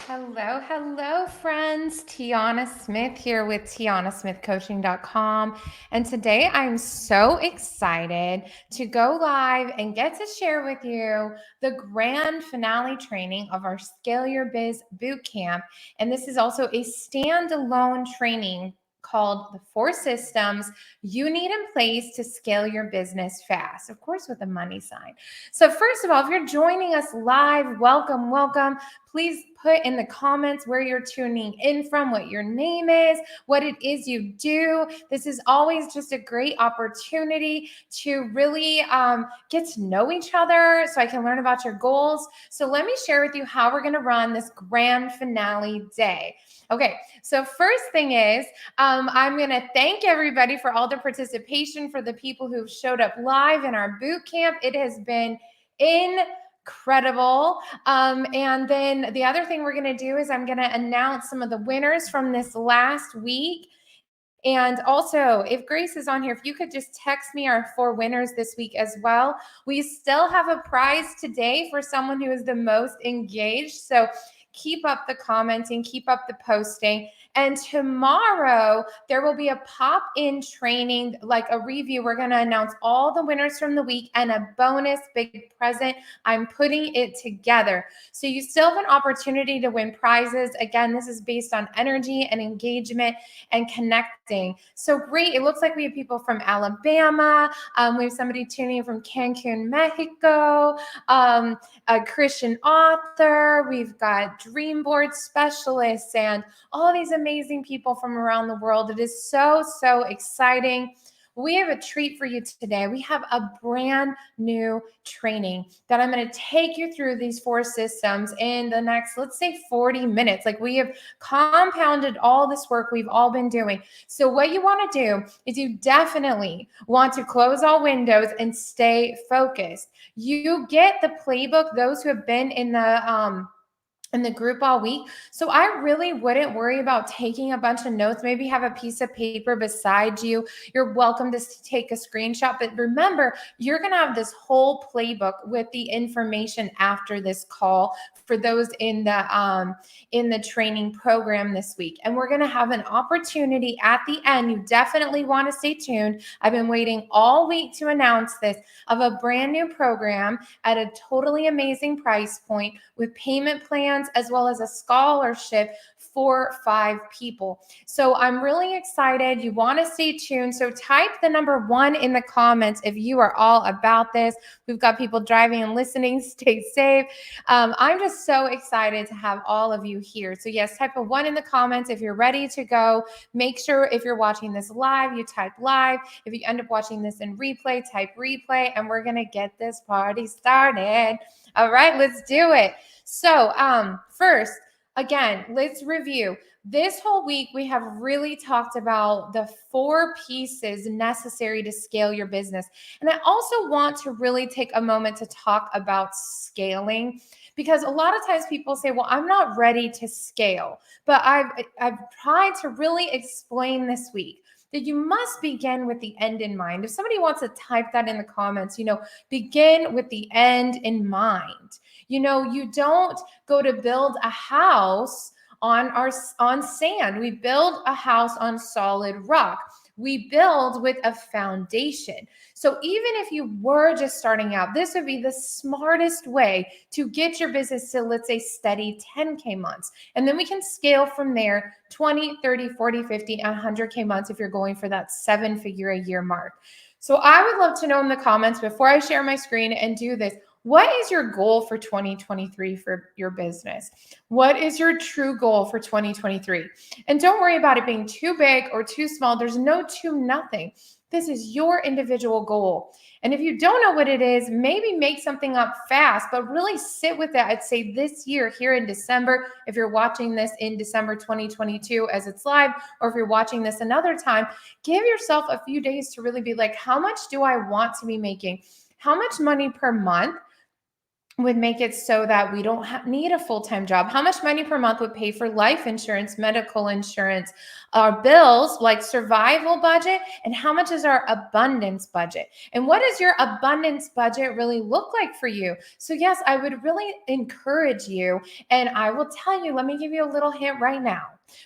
Hello, friends. Tiana Smith here with TianaSmithCoaching.com. And today I'm so excited to go live and get to share with you the grand finale training of our Scale Your Biz Bootcamp. And this is also a standalone training called the 4 systems you need in place to scale your business fast, of course, with a money sign. So, first of all, if you're joining us live, welcome. Please put in the comments where you're tuning in from, what your name is, what it is you do. This is always just a great opportunity to really get to know each other so I can learn about your goals. So let me share with you how we're going to run this grand finale day. Okay, so first thing is, I'm going to thank everybody for all the participation, for the people who've showed up live in our boot camp. It has been incredible. And then the other thing we're going to do is I'm going to announce some of the winners from this last week. And also, if Grace is on here, if you could just text me our 4 winners this week as well. We still have a prize today for someone who is the most engaged. So keep up the commenting, keep up the posting. And tomorrow, there will be a pop-in training, like a review. We're going to announce all the winners from the week and a bonus big present. I'm putting it together. So you still have an opportunity to win prizes. Again, this is based on energy and engagement and connecting. So great. It looks like we have people from Alabama. We have somebody tuning in from Cancun, Mexico, a Christian author. We've got dream board specialists and all these amazing people from around the world. It is so exciting. We have a treat for you today. We have a brand new training that I'm going to take you through these 4 systems in the next, let's say, 40 minutes. Like, we have compounded all this work we've all been doing. So what you want to do is you definitely want to close all windows and stay focused. You get the playbook, those who have been in the group all week. So I really wouldn't worry about taking a bunch of notes. Maybe have a piece of paper beside you. You're welcome to take a screenshot. But remember, you're going to have this whole playbook with the information after this call for those in the training program this week. And we're going to have an opportunity at the end. You definitely want to stay tuned. I've been waiting all week to announce this, of a brand new program at a totally amazing price point with payment plans as well as a scholarship for 5 people. So I'm really excited. You want to stay tuned. So type the number 1 in the comments if you are all about this. We've got people driving and listening. Stay safe. I'm just so excited to have all of you here. So yes, type a 1 in the comments if you're ready to go. Make sure if you're watching this live, you type live. If you end up watching this in replay, type replay, and we're going to get this party started. All right, let's do it. So first, again, let's review. This whole week, we have really talked about the 4 pieces necessary to scale your business. And I also want to really take a moment to talk about scaling, because a lot of times people say, well, I'm not ready to scale. But I've tried to really explain this week that you must begin with the end in mind. If somebody wants to type that in the comments, begin with the end in mind. You don't go to build a house on sand. We build a house on solid rock. We build with a foundation. So even if you were just starting out, this would be the smartest way to get your business to, let's say, steady 10K months. And then we can scale from there, 20, 30, 40, 50, and 100K months if you're going for that 7-figure a year mark. So I would love to know in the comments, before I share my screen and do this, what is your goal for 2023 for your business? What is your true goal for 2023? And don't worry about it being too big or too small. There's no too nothing. This is your individual goal. And if you don't know what it is, maybe make something up fast, but really sit with it. I'd say this year, here in December, if you're watching this in December 2022 as it's live, or if you're watching this another time, give yourself a few days to really be like, how much do I want to be making? How much money per month would make it so that we don't need a full-time job. How much money per month would pay for life insurance, medical insurance, our bills like survival budget, and how much is our abundance budget? And what does your abundance budget really look like for you? So yes, I would really encourage you, and I will tell you, let me give you a little hint right now.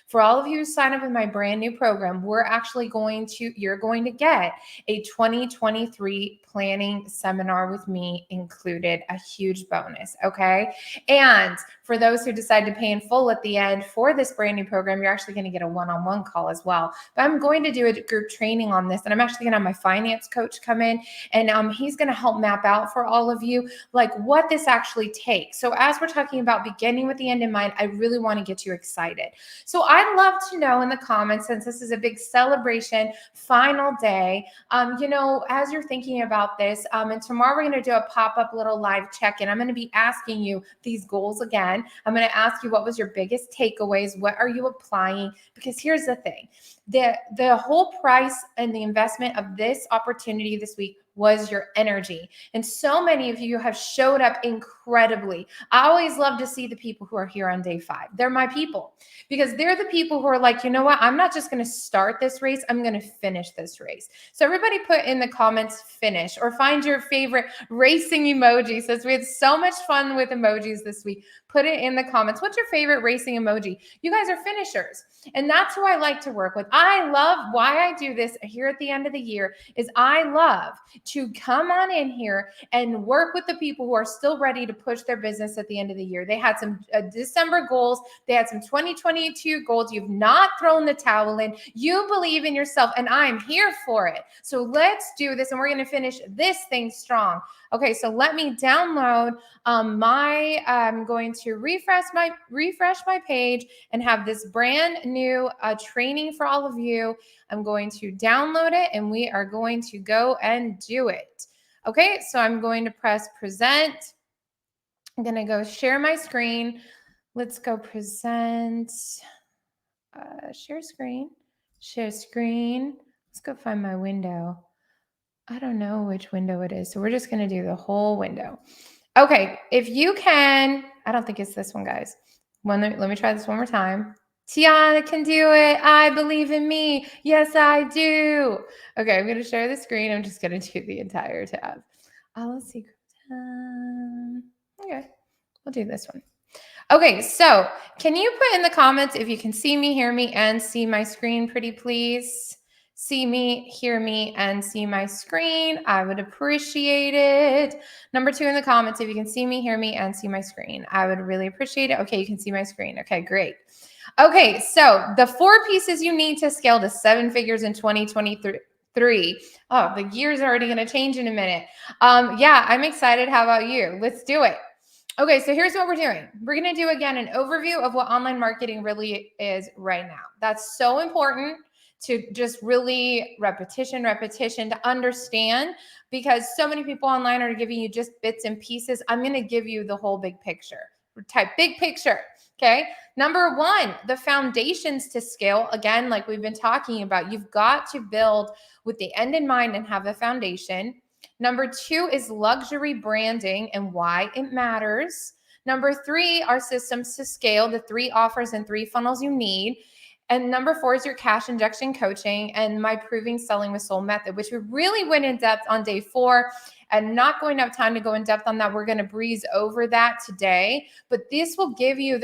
For all of you who sign up in my brand new program, you're going to get a 2023 planning seminar with me included, a huge bonus. Okay. And for those who decide to pay in full at the end for this brand new program, you're actually going to get a one-on-one call as well. But I'm going to do a group training on this, and I'm actually going to have my finance coach come in, and he's going to help map out for all of you like what this actually takes. So as we're talking about beginning with the end in mind, I really want to get you excited. So I'd love to know in the comments, since this is a big celebration, final day, as you're thinking about this, and tomorrow we're going to do a pop-up little live check-in. I'm going to be asking you these goals again. I'm going to ask you, what was your biggest takeaways? What are you applying? Because here's the thing, the whole price and the investment of this opportunity this week was your energy. And so many of you have showed up incredibly. I always love to see the people who are here on day 5. They're my people, because they're the people who are like, you know what? I'm not just going to start this race. I'm going to finish this race. So everybody put in the comments, finish, or find your favorite racing emoji. Since we had so much fun with emojis this week, put it in the comments. What's your favorite racing emoji? You guys are finishers. And that's who I like to work with. I love why I do this here at the end of the year is I love to come on in here and work with the people who are still ready to push their business at the end of the year. They had some December goals. They had some 2022 goals. You've not thrown the towel in. You believe in yourself, and I'm here for it. So let's do this, and we're going to finish this thing strong. Okay, so let me download I'm going to refresh my page and have this brand new training for all of you. I'm going to download it, and we are going to go and do it. Okay, so I'm going to press present. I'm going to go share my screen. Let's go present, share screen. Let's go find my window. I don't know which window it is. So we're just going to do the whole window. Okay, if you can, I don't think it's this one, guys. Let me try this one more time. Tiana can do it. I believe in me. Yes, I do. Okay, I'm going to share the screen. I'm just going to do the entire tab. Let's see. Okay, we'll do this one. Okay, so can you put in the comments if you can see me, hear me, and see my screen, pretty please? See me, hear me, and see my screen. I would appreciate it. Number 2 in the comments, if you can see me, hear me, and see my screen. I would really appreciate it. Okay, you can see my screen. Okay, great. Okay, so the 4 pieces you need to scale to 7 figures in 2023. Oh, the gear's already going to change in a minute. Yeah, I'm excited. How about you? Let's do it. Okay, so here's what we're doing. We're going to do, again, an overview of what online marketing really is right now. That's so important to just really repetition to understand, because so many people online are giving you just bits and pieces. I'm going to give you the whole big picture. Type big picture. Okay. Number 1, the foundations to scale. Again, like we've been talking about, you've got to build with the end in mind and have a foundation. Number 2 is luxury branding and why it matters. Number 3 are systems to scale, the 3 offers and 3 funnels you need. And number 4 is your cash injection coaching and my proving selling with soul method, which we really went in depth on day 4. And not going to have time to go in depth on that. We're going to breeze over that today, but this will give you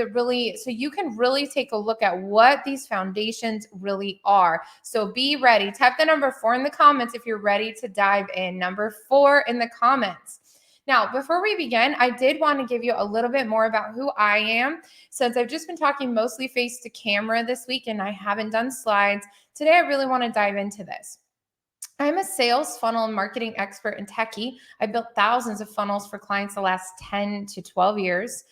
so you can really take a look at what these foundations really are. So be ready. Type the number 4 in the comments if you're ready to dive in. Number 4 in the comments. Now, before we begin, I did want to give you a little bit more about who I am. Since I've just been talking mostly face to camera this week and I haven't done slides, today I really want to dive into this. I'm a sales funnel and marketing expert and techie. I built thousands of funnels for clients the last 10 to 12 years.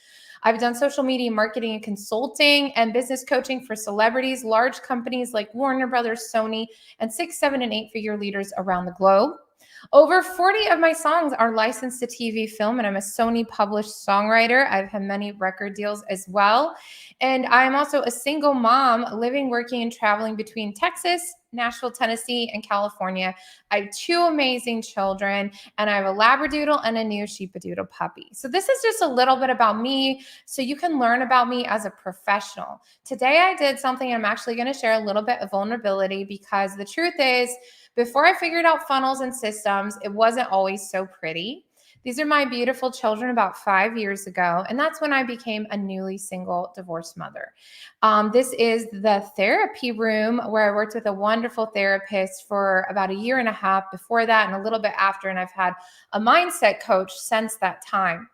I've done social media marketing and consulting and business coaching for celebrities, large companies like Warner Brothers, Sony, and 6, 7, and 8 figure leaders around the globe. Over 40 of my songs are licensed to TV, film, and I'm a Sony published songwriter. I've had many record deals as well. And I'm also a single mom living, working, and traveling between Texas, Nashville, Tennessee, and California. I have two amazing children, and I have a Labradoodle and a new Sheepadoodle puppy. So, this is just a little bit about me so you can learn about me as a professional. Today, I did something, I'm actually going to share a little bit of vulnerability because the truth is, before I figured out funnels and systems, it wasn't always so pretty. These are my beautiful children about 5 years ago. And that's when I became a newly single divorced mother. This is the therapy room where I worked with a wonderful therapist for about a year and a half before that, and a little bit after. And I've had a mindset coach since that time.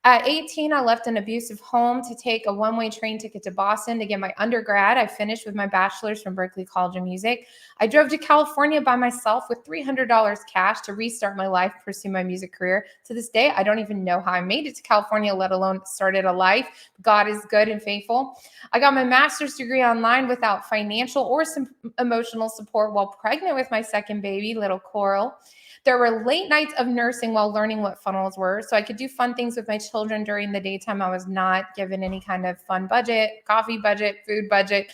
At 18, I left an abusive home to take a one-way train ticket to Boston to get my undergrad. I finished with my bachelor's from Berklee College of Music. I drove to California by myself with $300 cash to restart my life, pursue my music career. To this day, I don't even know how I made it to California, let alone started a life. God is good and faithful. I got my master's degree online without financial or some emotional support while pregnant with my second baby, little Coral. There were late nights of nursing while learning what funnels were. So I could do fun things with my children during the daytime. I was not given any kind of fun budget, coffee budget, food budget.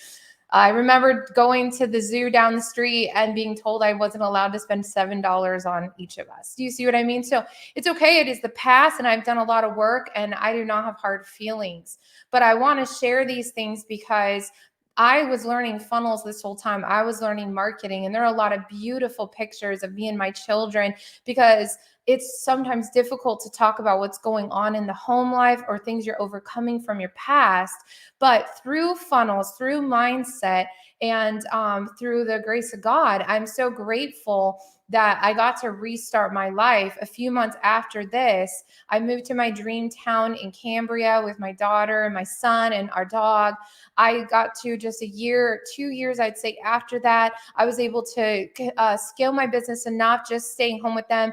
I remember going to the zoo down the street and being told I wasn't allowed to spend $7 on each of us. Do you see what I mean? So it's okay. It is the past, and I've done a lot of work, and I do not have hard feelings. But I want to share these things because I was learning funnels this whole time. I was learning marketing, and there are a lot of beautiful pictures of me and my children because it's sometimes difficult to talk about what's going on in the home life or things you're overcoming from your past. But through funnels, through mindset, and through the grace of God, I'm so grateful that I got to restart my life. A few months after this, I moved to my dream town in Cambria with my daughter and my son and our dog. I got to just a year, 2 years, I'd say, after that, I was able to scale my business enough, just staying home with them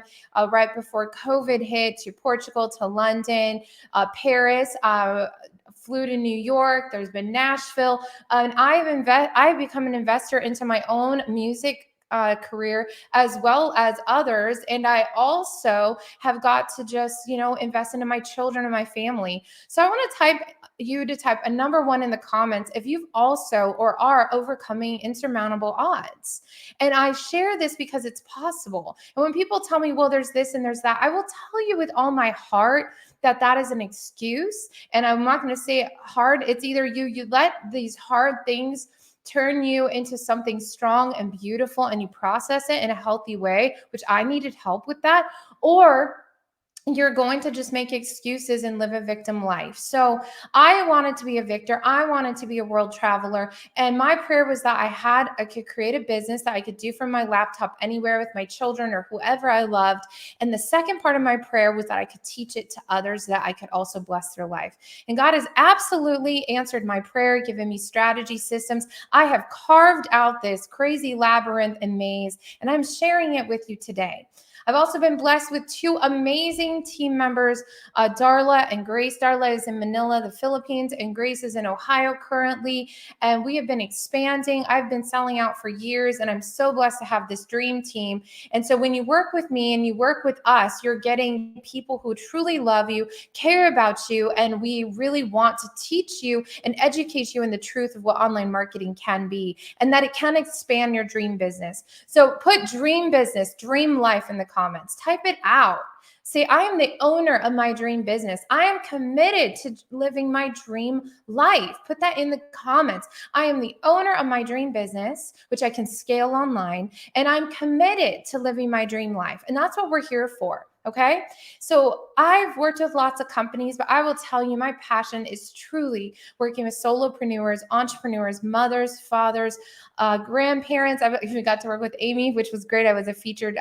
right before COVID hit, to Portugal, to London, Paris. Flew to New York. There's been Nashville, and I've become an investor into my own music career as well as others. And I also have got to just, invest into my children and my family. So I want to type a number one in the comments if you've also or are overcoming insurmountable odds. And I share this because it's possible. And when people tell me, well, there's this and there's that, I will tell you with all my heart that that is an excuse. And I'm not going to say hard. It's either you let these hard things turn you into something strong and beautiful, and you process it in a healthy way, which I needed help with that, or you're going to just make excuses and live a victim life. So I wanted to be a victor. I wanted to be a world traveler. And my prayer was that I could create a business that I could do from my laptop anywhere with my children or whoever I loved. And the second part of my prayer was that I could teach it to others, that I could also bless their life. And God has absolutely answered my prayer, given me strategy systems. I have carved out this crazy labyrinth and maze, and I'm sharing it with you today. I've also been blessed with two amazing team members, Darla and Grace. Darla is in Manila, the Philippines, and Grace is in Ohio currently. And we have been expanding. I've been selling out for years, and I'm so blessed to have this dream team. And so when you work with me and you work with us, you're getting people who truly love you, care about you, and we really want to teach you and educate you in the truth of what online marketing can be, and that it can expand your dream business. So put dream business, dream life in the comments. Type it out. Say, I am the owner of my dream business. I am committed to living my dream life. Put that in the comments. I am the owner of my dream business, which I can scale online, and I'm committed to living my dream life. And that's what we're here for. Okay. So I've worked with lots of companies, but I will tell you, my passion is truly working with solopreneurs, entrepreneurs, mothers, fathers, grandparents. I've even got to work with Amy, which was great. I was a featured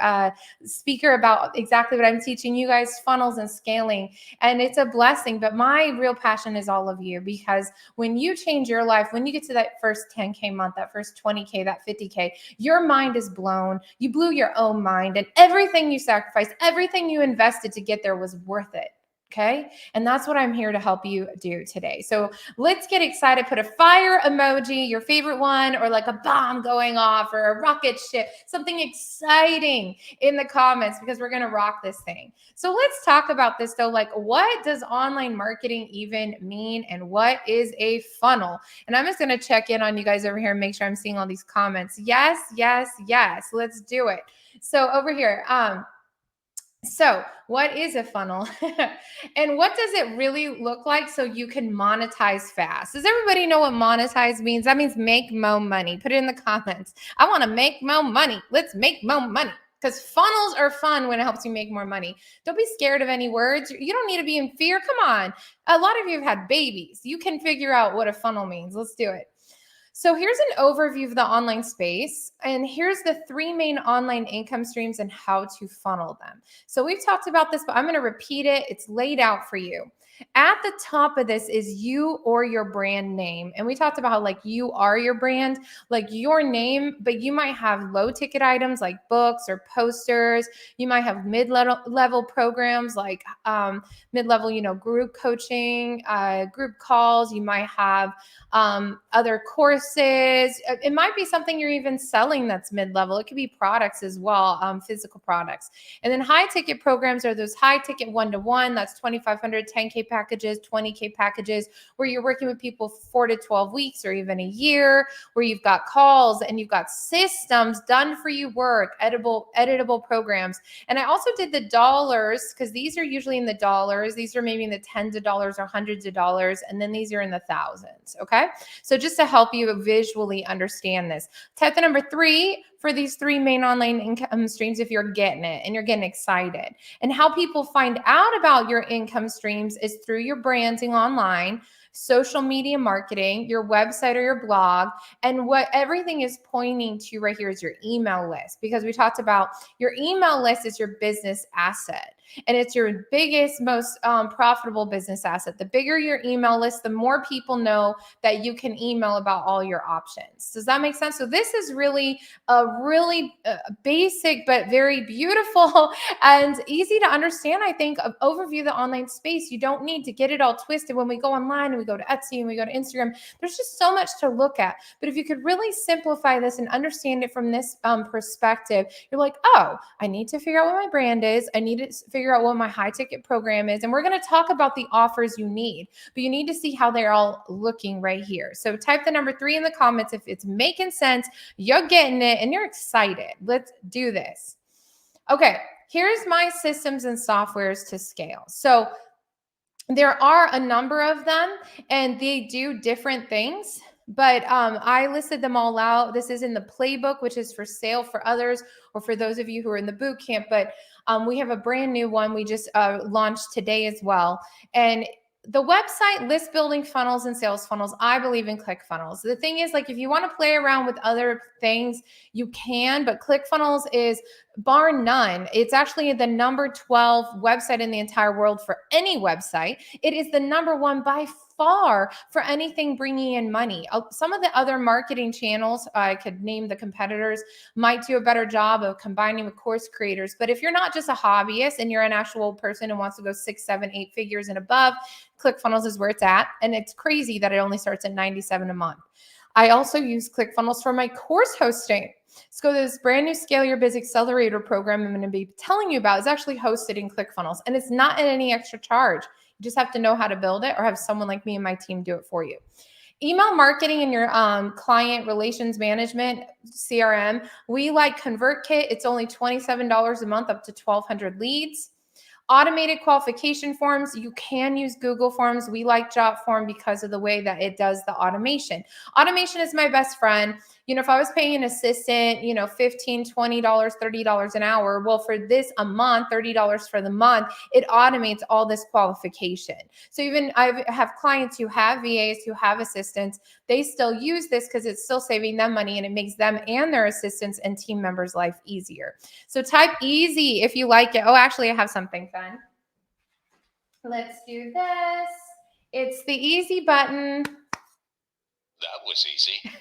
speaker about exactly what I'm teaching you guys, funnels and scaling. And it's a blessing. But my real passion is all of you, because when you change your life, when you get to that first 10K month, that first 20K, that 50K, your mind is blown. You blew your own mind, and everything you sacrificed, everything you invested to get there was worth it. Okay. And that's what I'm here to help you do today. So let's get excited. Put a fire emoji, your favorite one, or like a bomb going off or a rocket ship, something exciting in the comments because we're going to rock this thing. So let's talk about this though. Like, what does online marketing even mean? And what is a funnel? And I'm just going to check in on you guys over here and make sure I'm seeing all these comments. Yes, yes, yes. Let's do it. So over here, so, what is a funnel? And what does it really look like so you can monetize fast? Does everybody know what monetize means? That means make more money. Put it in the comments. I want to make more money. Let's make more money. Because funnels are fun when it helps you make more money. Don't be scared of any words. You don't need to be in fear. Come on. A lot of you have had babies. You can figure out what a funnel means. Let's do it. So here's an overview of the online space, and here's the three main online income streams and how to funnel them. So we've talked about this, but I'm going to repeat it. It's laid out for you. At the top of this is you or your brand name. And we talked about how like you are your brand, like your name, but you might have low ticket items like books or posters. You might have mid-level programs like mid-level, group coaching, group calls. You might have other courses. It might be something you're even selling that's mid-level. It could be products as well, physical products. And then high ticket programs are those high ticket one-to-one. That's 2,500, 10K packages, 20K packages, where you're working with people 4 to 12 weeks or even a year, where you've got calls and you've got systems done for you work, editable programs. And I also did the dollars because these are usually in the dollars. These are maybe in the tens of dollars or hundreds of dollars. And then these are in the thousands. Okay. So just to help you visually understand this, type the number 3 for these 3 main online income streams if you're getting it and you're getting excited. And how people find out about your income streams is through your branding online, social media marketing, your website or your blog. And what everything is pointing to right here is your email list, because we talked about your email list is your business asset. And it's your biggest, most profitable business asset. The bigger your email list, the more people know that you can email about all your options. Does that make sense? So this is really a really basic, but very beautiful and easy to understand, I think, of overview of the online space. You don't need to get it all twisted when we go online and we go to Etsy and we go to Instagram. There's just so much to look at. But if you could really simplify this and understand it from this perspective, you're like, oh, I need to figure out what my brand is. I need to figure out what my high ticket program is. And we're going to talk about the offers you need, but you need to see how they're all looking right here. So type the number 3 in the comments if it's making sense, you're getting it, and you're excited. Let's do this. Okay, here's my systems and softwares to scale. So there are a number of them and they do different things, but I listed them all out. This is in the playbook, which is for sale for others or for those of you who are in the boot camp. But we have a brand new one we just launched today as well. And the website, list building funnels and sales funnels, I believe in ClickFunnels. The thing is, like, if you want to play around with other things, you can, but ClickFunnels is bar none. It's actually the number 12 website in the entire world for any website. It is the number 1 by far for anything bringing in money. Some of the other marketing channels, I could name the competitors, might do a better job of combining with course creators. But if you're not just a hobbyist and you're an actual person who wants to go 6, 7, 8 figures and above, ClickFunnels is where it's at. And it's crazy that it only starts at $97 a month. I also use ClickFunnels for my course hosting. So this brand new Scale Your Biz Accelerator program I'm going to be telling you about is actually hosted in ClickFunnels, and it's not at any extra charge. You just have to know how to build it or have someone like me and my team do it for you. Email marketing and your client relations management, CRM, we like ConvertKit. It's only $27 a month, up to 1,200 leads. Automated qualification forms, you can use Google Forms. We like Jotform because of the way that it does the automation. Automation is my best friend. If I was paying an assistant, $15, $20, $30 an hour, well, for this a month, $30 for the month, it automates all this qualification. So even I have clients who have VAs, who have assistants, they still use this because it's still saving them money and it makes them and their assistants and team members' life easier. So type easy if you like it. Oh, actually, I have something fun. Let's do this. It's the easy button. That was easy.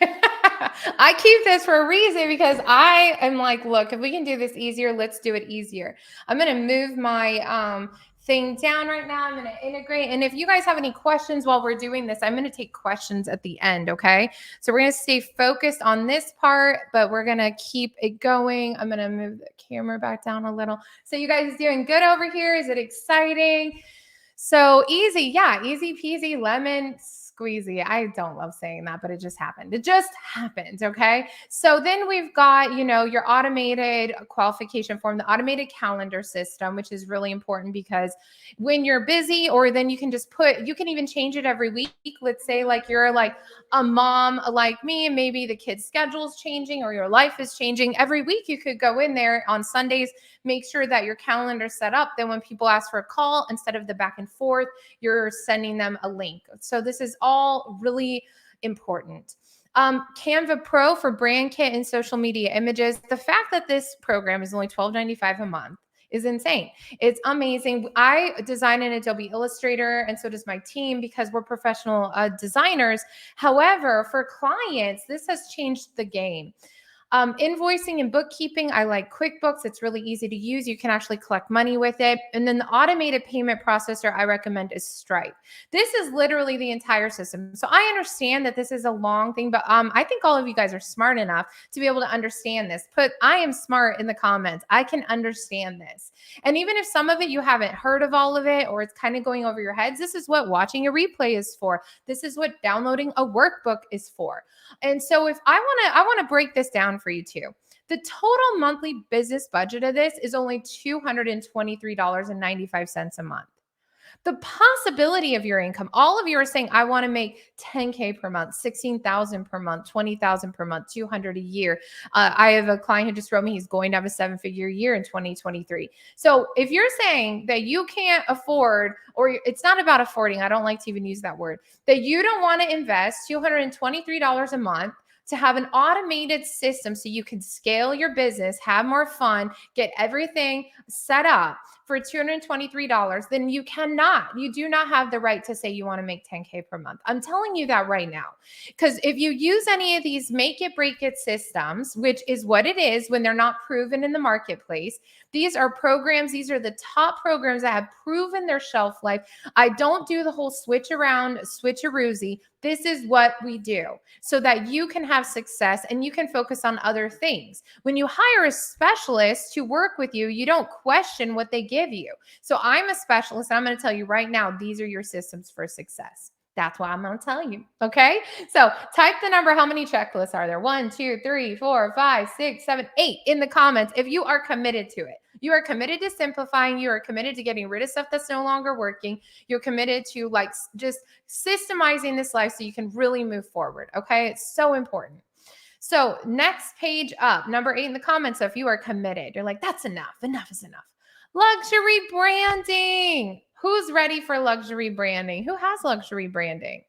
I keep this for a reason because I am like, look, if we can do this easier, let's do it easier. I'm going to move my thing down right now. I'm going to integrate. And if you guys have any questions while we're doing this, I'm going to take questions at the end. Okay. So we're going to stay focused on this part, but we're going to keep it going. I'm going to move the camera back down a little. So you guys doing good over here? Is it exciting? So easy. Yeah. Easy peasy lemon squeezy. I don't love saying that, but it just happened. It just happened. Okay. So then we've got, your automated qualification form, the automated calendar system, which is really important because when you're busy, or then you can just you can even change it every week. Let's say like you're like a mom like me, and maybe the kid's schedule is changing or your life is changing. Every week you could go in there on Sundays, make sure that your calendar's set up. Then when people ask for a call, instead of the back and forth, you're sending them a link. So this is all really important. Canva Pro for brand kit and social media images. The fact that this program is only $12.95 a month is insane. It's amazing. I design in Adobe Illustrator, and so does my team, because we're professional designers. However, for clients, this has changed the game. Invoicing and bookkeeping, I like QuickBooks. It's really easy to use. You can actually collect money with it. And then the automated payment processor I recommend is Stripe. This is literally the entire system. So I understand that this is a long thing, but I think all of you guys are smart enough to be able to understand this. Put I am smart in the comments. I can understand this. And even if some of it you haven't heard of all of it, or it's kind of going over your heads, this is what watching a replay is for. This is what downloading a workbook is for. And so if I want to break this down for you too. The total monthly business budget of this is only $223.95 a month. The possibility of your income, all of you are saying, I want to make 10K per month, 16,000 per month, 20,000 per month, 200 a year. I have a client who just wrote me, he's going to have a 7-figure year in 2023. So if you're saying that you can't afford, or it's not about affording, I don't like to even use that word, that you don't want to invest $223 a month to have an automated system so you can scale your business, have more fun, get everything set up for $223, then you do not have the right to say you want to make 10K per month. I'm telling you that right now. Because if you use any of these make it, break it systems, which is what it is when they're not proven in the marketplace, these are programs, these are the top programs that have proven their shelf life. I don't do the whole switch around, switcheroozy. This is what we do so that you can have success and you can focus on other things. When you hire a specialist to work with you, you don't question what they give you. So I'm a specialist, and I'm going to tell you right now, these are your systems for success. That's why I'm going to tell you. Okay. So type the number. How many checklists are there? 1, 2, 3, 4, 5, 6, 7, 8 in the comments. If you are committed to it, you are committed to simplifying. You are committed to getting rid of stuff that's no longer working. You're committed to like just systemizing this life so you can really move forward. Okay. It's so important. So next page up, number 8 in the comments. So if you are committed, you're like, that's enough. Enough is enough. Luxury branding. Who's ready for luxury branding? Who has luxury branding?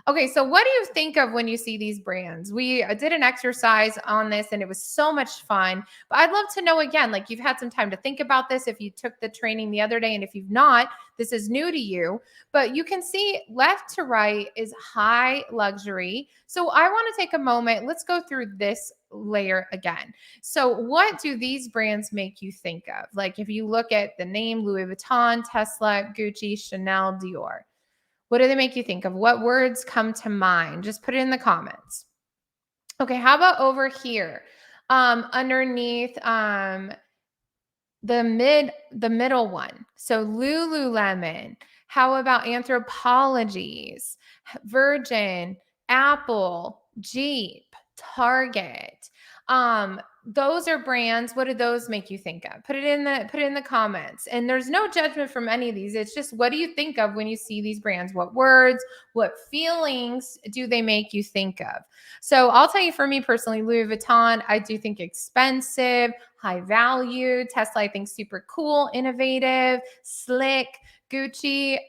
Okay, so what do you think of when you see these brands? We did an exercise on this and it was so much fun. But I'd love to know again, like you've had some time to think about this if you took the training the other day. And if you've not, this is new to you. But you can see left to right is high luxury. So I want to take a moment. Let's go through this layer again. So what do these brands make you think of? Like if you look at the name Louis Vuitton, Tesla, Gucci, Chanel, Dior. What do they make you think of? What words come to mind? Just put it in the comments. Okay, how about over here? Underneath the middle one. So Lululemon. How about Anthropologies, Virgin, Apple, Jeep, Target? Those are brands. What do those make you think of? Put it in the comments. And there's no judgment from any of these. It's just, what do you think of when you see these brands? What words, what feelings do they make you think of? So I'll tell you, for me personally, Louis Vuitton, I do think expensive, high value. Tesla, I think super cool, innovative, slick. Gucci,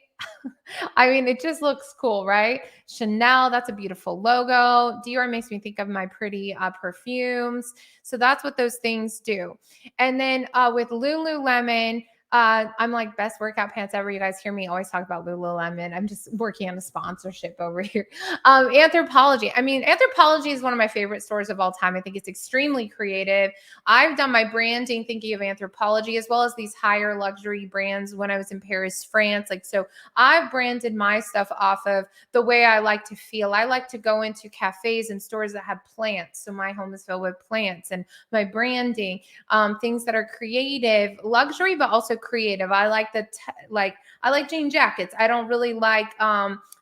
I mean, it just looks cool, right? Chanel, that's a beautiful logo. Dior makes me think of my pretty perfumes. So that's what those things do. And then with Lululemon, I'm like best workout pants ever. You guys hear me always talk about Lululemon. I'm just working on a sponsorship over here. Anthropologie. I mean, Anthropologie is one of my favorite stores of all time. I think it's extremely creative. I've done my branding thinking of Anthropologie as well as these higher luxury brands when I was in Paris, France. Like, so I've branded my stuff off of the way I like to feel. I like to go into cafes and stores that have plants. So my home is filled with plants, and my branding, things that are creative, luxury, but also creative. I like I like jean jackets. I don't really like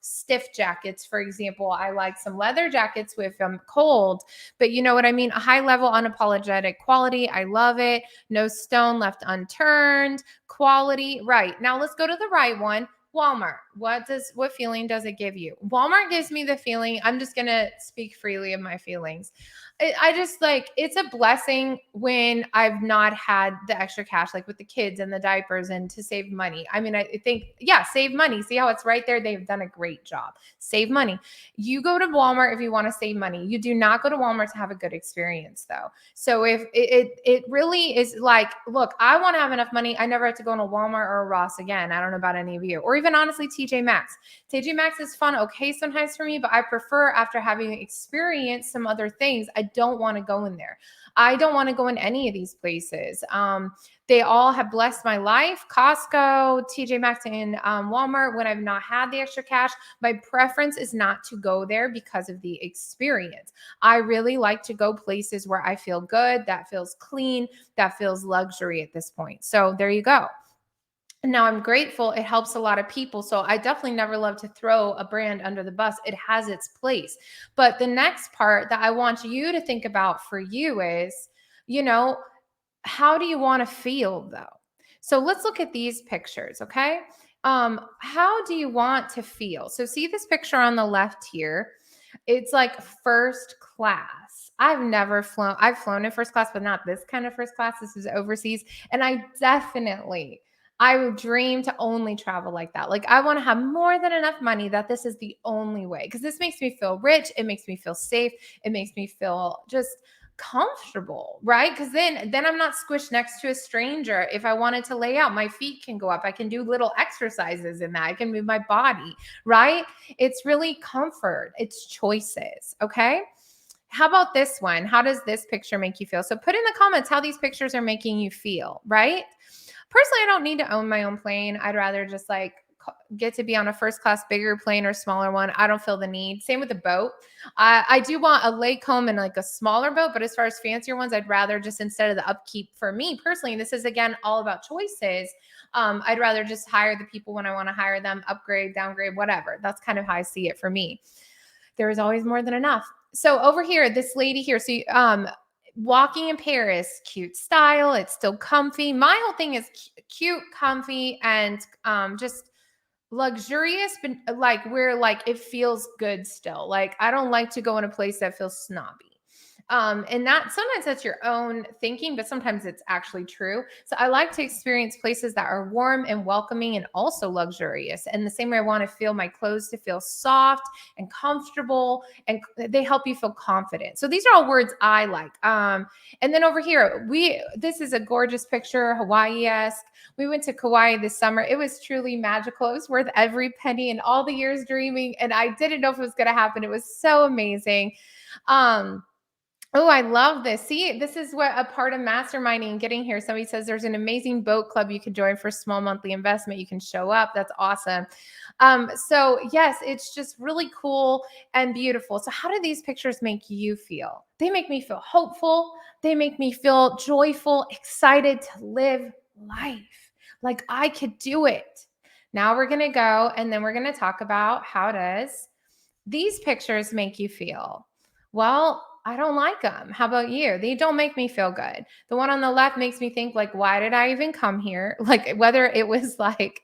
stiff jackets, for example. I like some leather jackets with cold, but you know what I mean? A high level, unapologetic quality. I love it. No stone left unturned. Quality. Right. Now let's go to the right one. Walmart. What feeling does it give you? Walmart gives me the feeling, I'm just going to speak freely of my feelings. I just like, it's a blessing when I've not had the extra cash, like with the kids and the diapers and to save money. I mean, I think, yeah, save money. See how it's right there? They've done a great job. Save money. You go to Walmart if you want to save money. You do not go to Walmart to have a good experience though. So if it really is like, look, I want to have enough money. I never have to go in a Walmart or a Ross again. I don't know about any of you, or even honestly, TJ Maxx. TJ Maxx is fun, okay, sometimes for me, but I prefer after having experienced some other things, I don't want to go in there. I don't want to go in any of these places. They all have blessed my life. Costco, TJ Maxx, and Walmart, when I've not had the extra cash, my preference is not to go there because of the experience. I really like to go places where I feel good, that feels clean, that feels luxury at this point. So there you go. Now I'm grateful. It helps a lot of people. So I definitely never love to throw a brand under the bus. It has its place. But the next part that I want you to think about for you is, you know, how do you want to feel though? So let's look at these pictures, okay? How do you want to feel? So see this picture on the left here. It's like first class. I've flown in first class, but not this kind of first class. This is overseas. And I would dream to only travel like that. Like I want to have more than enough money that this is the only way. Because this makes me feel rich. It makes me feel safe. It makes me feel just comfortable, right? Because then I'm not squished next to a stranger. If I wanted to lay out, my feet can go up. I can do little exercises in that. I can move my body, right? It's really comfort. It's choices. Okay. How about this one? How does this picture make you feel? So put in the comments how these pictures are making you feel, right? Personally, I don't need to own my own plane. I'd rather just like get to be on a first class bigger plane or smaller one. I don't feel the need. Same with the boat. I do want a lake home and like a smaller boat, but as far as fancier ones, I'd rather just instead of the upkeep for me personally, this is again all about choices. I'd rather just hire the people when I want to hire them, upgrade, downgrade, whatever. That's kind of how I see it for me. There is always more than enough. So over here, this lady here, so walking in Paris, cute style. It's still comfy. My whole thing is cute, comfy, and just luxurious, but like where like it feels good still. Like I don't like to go in a place that feels snobby. And that sometimes that's your own thinking, but sometimes it's actually true. So I like to experience places that are warm and welcoming and also luxurious. And the same way I want to feel my clothes to feel soft and comfortable, and they help you feel confident. So these are all words I like. And then over here, this is a gorgeous picture, Hawaii-esque. We went to Kauai this summer. It was truly magical. It was worth every penny and all the years dreaming. And I didn't know if it was going to happen. It was so amazing. Oh, I love this. See, this is what a part of masterminding and getting here. Somebody says there's an amazing boat club you can join for a small monthly investment. You can show up. That's awesome. So yes, it's just really cool and beautiful. So how do these pictures make you feel? They make me feel hopeful. They make me feel joyful, excited to live life. Like I could do it. Now we're going to go and then we're going to talk about how does these pictures make you feel? Well, I don't like them. How about you? They don't make me feel good. The one on the left makes me think like, why did I even come here? Like whether it was like,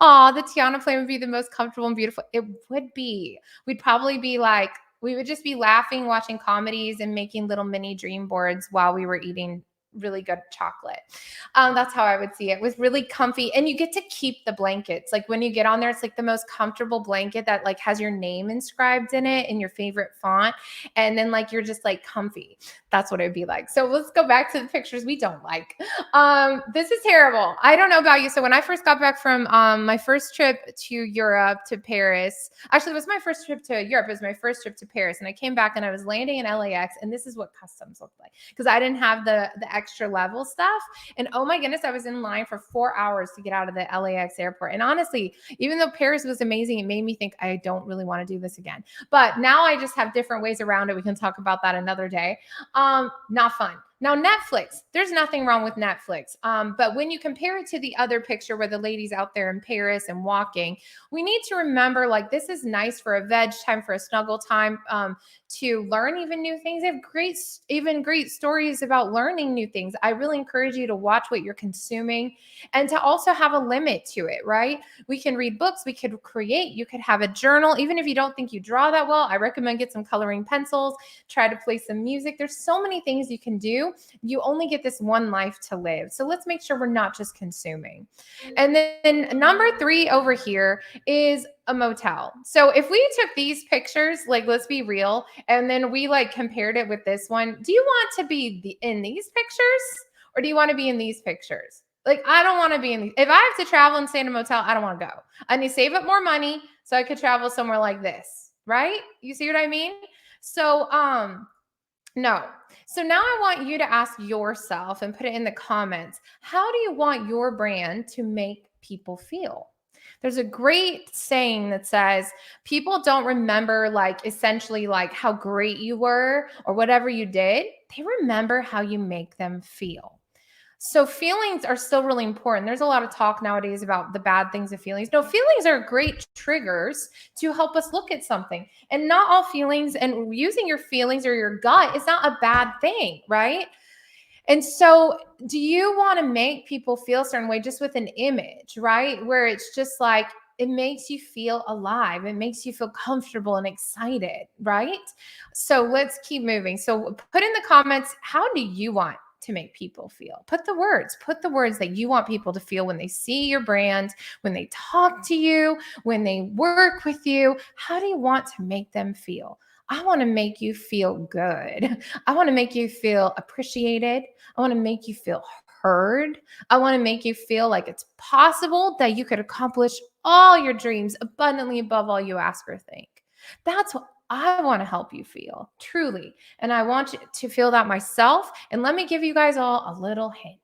oh, the Tiana plane would be the most comfortable and beautiful. It would be. We'd probably be like, we would just be laughing, watching comedies and making little mini dream boards while we were eating really good chocolate. That's how I would see it. It was really comfy, and you get to keep the blankets. Like when you get on there, it's like the most comfortable blanket that like has your name inscribed in it in your favorite font. And then like you're just like comfy. That's what it would be like. So let's go back to the pictures we don't like. This is terrible. I don't know about you. So when I first got back from my first trip to Europe, to Paris, actually it was my first trip to Europe. It was my first trip to Paris. And I came back and I was landing in LAX, and this is what customs looked like because I didn't have the extra level stuff. And oh my goodness, I was in line for 4 hours to get out of the LAX airport. And honestly, even though Paris was amazing, it made me think I don't really want to do this again. But now I just have different ways around it. We can talk about that another day. Not fun. Now, Netflix, there's nothing wrong with Netflix. But when you compare it to the other picture where the lady's out there in Paris and walking, we need to remember like this is nice for a veg time, for a snuggle time, to learn even new things. They have great stories about learning new things. I really encourage you to watch what you're consuming and to also have a limit to it, right? We can read books, we could create, you could have a journal. Even if you don't think you draw that well, I recommend get some coloring pencils, try to play some music. There's so many things you can do. You only get this one life to live. So let's make sure we're not just consuming. And then number 3 over here is a motel. So if we took these pictures, like let's be real, and then we like compared it with this one, do you want to be in these pictures or do you want to be in these pictures? Like I don't want to be in these. If I have to travel and stay in a motel, I don't want to go. I need to save up more money so I could travel somewhere like this, right? You see what I mean? So no. So now I want you to ask yourself and put it in the comments. How do you want your brand to make people feel? There's a great saying that says people don't remember like essentially like how great you were or whatever you did. They remember how you make them feel. So feelings are still really important. There's a lot of talk nowadays about the bad things of feelings. No, feelings are great triggers to help us look at something. And not all feelings, and using your feelings or your gut is not a bad thing, right? And so, do you want to make people feel a certain way just with an image, right? Where it's just like, it makes you feel alive. It makes you feel comfortable and excited, right? So, let's keep moving. So, put in the comments, how do you want to make people feel? Put the words that you want people to feel when they see your brand, when they talk to you, when they work with you. How do you want to make them feel? I want to make you feel good. I want to make you feel appreciated. I want to make you feel heard. I want to make you feel like it's possible that you could accomplish all your dreams abundantly above all you ask or think. That's what I want to help you feel, truly. And I want you to feel that myself. And let me give you guys all a little hint.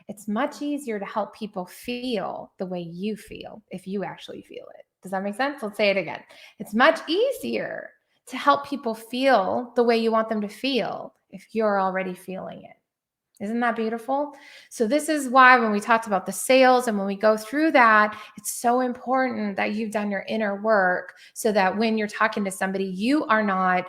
It's much easier to help people feel the way you feel if you actually feel it. Does that make sense? Let's say it again. It's much easier to help people feel the way you want them to feel if you're already feeling it. Isn't that beautiful? So this is why when we talked about the sales and when we go through that, it's so important that you've done your inner work so that when you're talking to somebody, you are not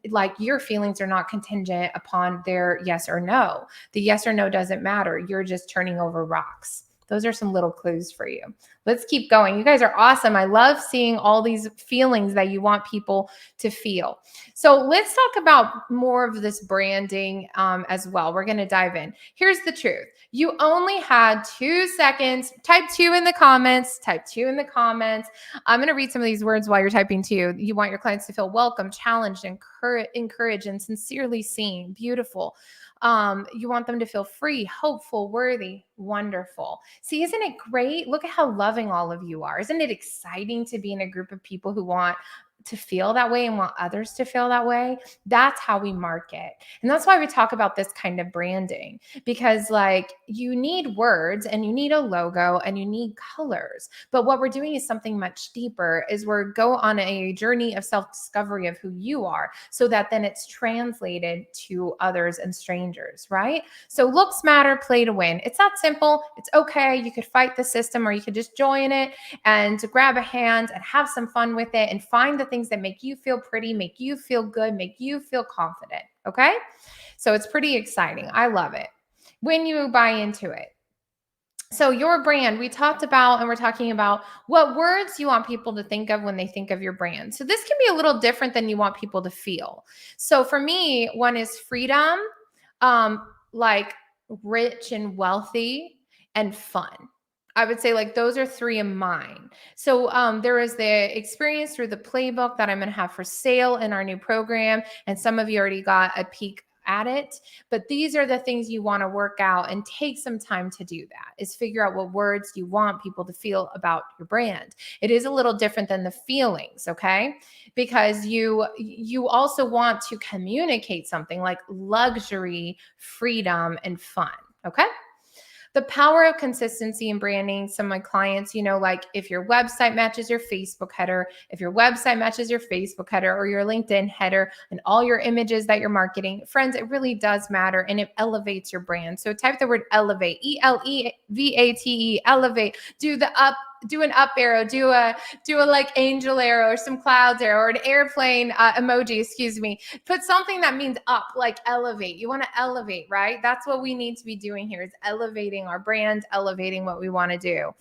like your feelings are not contingent upon their yes or no. The yes or no doesn't matter. You're just turning over rocks. Those are some little clues for you. Let's keep going. You guys are awesome. I love seeing all these feelings that you want people to feel. So let's talk about more of this branding as well. We're going to dive in. Here's the truth. You only had 2 seconds. Type 2 in the comments. Type 2 in the comments. I'm going to read some of these words while you're typing 2. You want your clients to feel welcome, challenged, encouraged, and sincerely seen. Beautiful. You want them to feel free, hopeful, worthy, wonderful. See, isn't it great? Look at how loving all of you are. Isn't it exciting to be in a group of people who want to feel that way and want others to feel that way? That's how we market. And that's why we talk about this kind of branding, because like you need words and you need a logo and you need colors. But what we're doing is something much deeper, is we're go on a journey of self-discovery of who you are so that then it's translated to others and strangers, right? So looks matter, play to win. It's that simple. It's okay. You could fight the system or you could just join it and grab a hand and have some fun with it and find the things that make you feel pretty, make you feel good, make you feel confident. Okay. So it's pretty exciting. I love it when you buy into it. So your brand, we talked about, and we're talking about what words you want people to think of when they think of your brand. So this can be a little different than you want people to feel. So for me, one is freedom, like rich and wealthy, and fun. I would say like those are three of mine. So there is the experience through the playbook that I'm going to have for sale in our new program. And some of you already got a peek at it. But these are the things you want to work out and take some time to do that is figure out what words you want people to feel about your brand. It is a little different than the feelings, okay? Because you also want to communicate something like luxury, freedom, and fun, okay? The power of consistency in branding. Some of my clients, like if your website matches your Facebook header, if your website matches your Facebook header or your LinkedIn header and all your images that you're marketing, friends, it really does matter and it elevates your brand. So type the word elevate, ELEVATE, elevate, do an up arrow, do a like angel arrow or some clouds arrow or an airplane emoji, excuse me. Put something that means up, like elevate. You want to elevate, right? That's what we need to be doing here is elevating our brand, elevating what we want to do.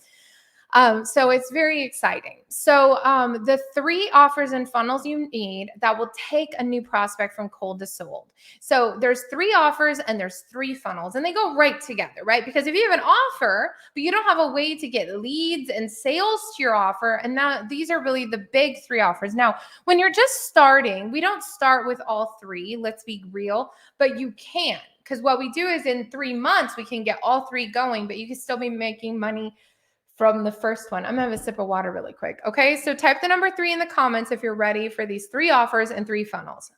So it's very exciting. So the 3 offers and funnels you need that will take a new prospect from cold to sold. So there's 3 offers and there's 3 funnels and they go right together, right? Because if you have an offer, but you don't have a way to get leads and sales to your offer, and now these are really the big 3 offers. Now, when you're just starting, we don't start with all 3, let's be real, but you can. Because what we do is in 3 months, we can get all 3 going, but you can still be making money from the first one. I'm gonna have a sip of water really quick. Okay, so type the number 3 in the comments if you're ready for these 3 offers and 3 funnels.